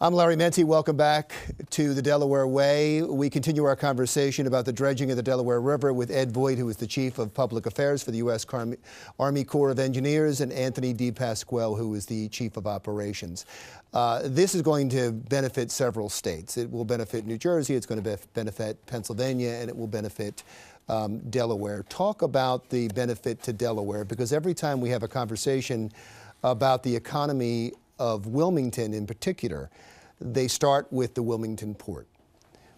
I'm Larry Menti. Welcome back to the Delaware Way. We continue our conversation about the dredging of the Delaware River with Ed Voigt, who is the Chief of Public Affairs for the U.S. Army Corps of Engineers, and Anthony DePasquale, who is the Chief of Operations. This is going to benefit several states. It will benefit New Jersey, it's going to benefit Pennsylvania, and it will benefit Delaware. Talk about the benefit to Delaware, because every time we have a conversation about the economy of Wilmington in particular, they start with the Wilmington port.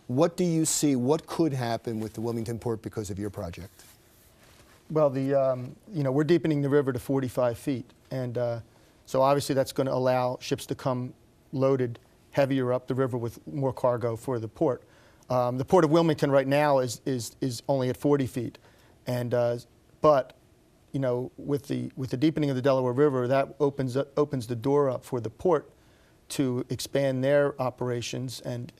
What do you see? What could happen with the Wilmington port because of your project? Well, we're deepening the river to 45 feet, and so obviously that's going to allow ships to come loaded heavier up the river with more cargo for the port. The port of Wilmington right now is only at 40 feet, and but with the deepening of the Delaware River, that opens the door up for the port to expand their operations and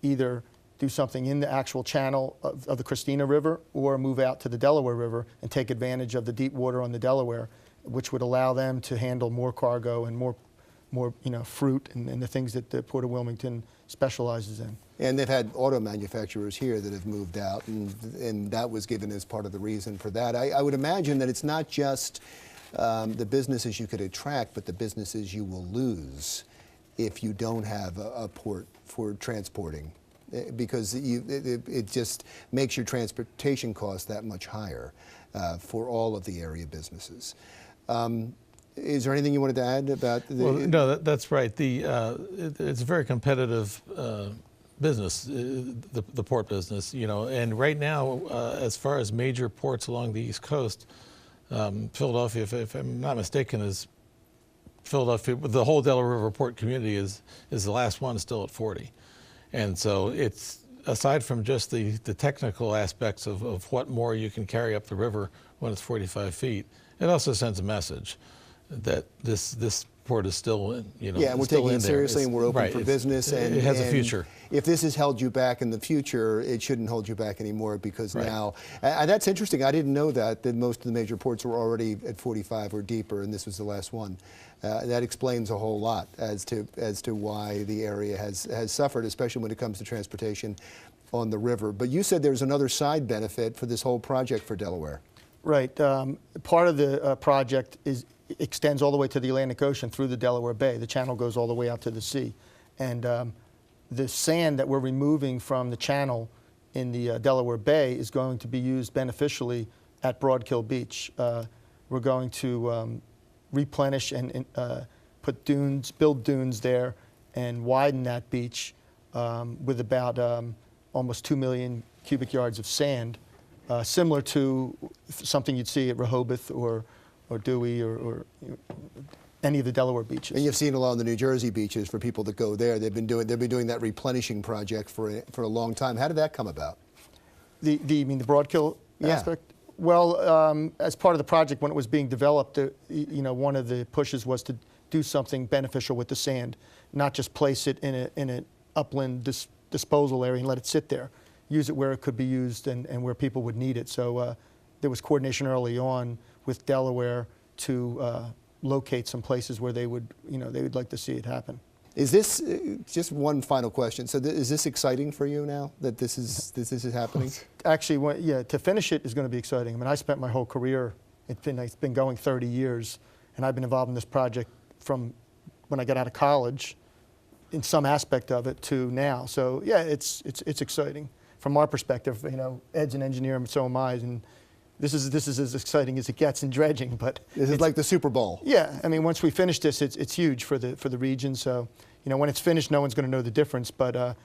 either do something in the actual channel of the Christina River or move out to the Delaware River and take advantage of the deep water on the Delaware, which would allow them to handle more cargo and more fruit and the things that the Port of Wilmington specializes in. And they've had auto manufacturers here that have moved out, and that was given as part of the reason for that. I would imagine that it's not just the businesses you could attract, but the businesses you will lose if you don't have a port for transporting, because it just makes your transportation costs that much higher for all of the area businesses. Is there anything you wanted to add about the... Well, no, that's right. It's a very competitive business, the port business, and right now, as far as major ports along the East Coast, Philadelphia, if I'm not mistaken, is Philadelphia, the whole Delaware River port community is the last one still at 40. And so it's, aside from just the technical aspects of what more you can carry up the river when it's 45 feet, it also sends a message that this port is still, yeah, and we're taking it seriously, and we're open for business, and it has a future. If this has held you back in the future, it shouldn't hold you back anymore, because now, and that's interesting. I didn't know that most of the major ports were already at 45 or deeper, and this was the last one. That explains a whole lot as to why the area has suffered, especially when it comes to transportation on the river. But you said there's another side benefit for this whole project for Delaware. Right. Part of the project extends all the way to the Atlantic Ocean through the Delaware Bay. The channel goes all the way out to the sea. And the sand that we're removing from the channel in the Delaware Bay is going to be used beneficially at Broadkill Beach. We're going to replenish and put dunes, build dunes there, and widen that beach with about almost 2 million cubic yards of sand, similar to something you'd see at Rehoboth or Dewey or any of the Delaware beaches. And you've seen along the New Jersey beaches, for people that go there, they've been doing that replenishing project for a long time. How did that come about? You mean the Broadkill aspect? Well, as part of the project, when it was being developed, one of the pushes was to do something beneficial with the sand, not just place it in an upland disposal area and let it sit there. Use it where it could be used and where people would need it. So there was coordination early on with Delaware to locate some places where they would like to see it happen. Is this, just one final question, so is this exciting for you now, that this is happening? Actually, to finish it is going to be exciting. I mean, I spent my whole career, it's been going 30 years, and I've been involved in this project from when I got out of college, in some aspect of it, to now. So yeah, it's exciting. From our perspective, Ed's an engineer and so am I, and this is as exciting as it gets in dredging. But this is like the Super Bowl. Yeah, I mean, once we finish this, it's huge for the region. So, when it's finished, no one's going to know the difference. But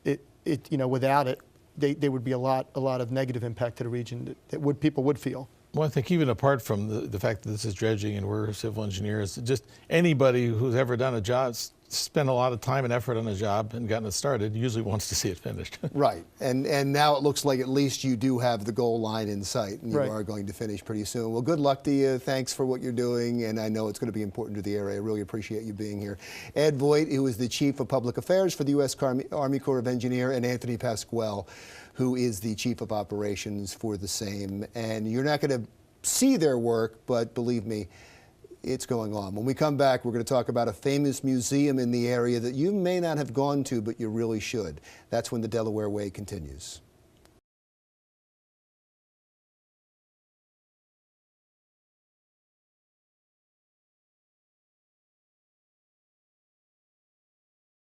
without it, there would be a lot of negative impact to the region that people would feel. Well, I think even apart from the fact that this is dredging and we're civil engineers, just anybody who's ever done a job, spent a lot of time and effort on a job and gotten it started, usually wants to see it finished. Right, and now it looks like at least you do have the goal line in sight, and you are going to finish pretty soon. Well, good luck to you. Thanks for what you're doing, and I know it's going to be important to the area. I really appreciate you being here. Ed Voigt, who is the Chief of Public Affairs for the U.S. Army Corps of Engineers, and Anthony DePasquale, who is the Chief of Operations for the same. And you're not going to see their work, but believe me, it's going on. When we come back, we're going to talk about a famous museum in the area that you may not have gone to, but you really should. That's when the Delaware Way continues.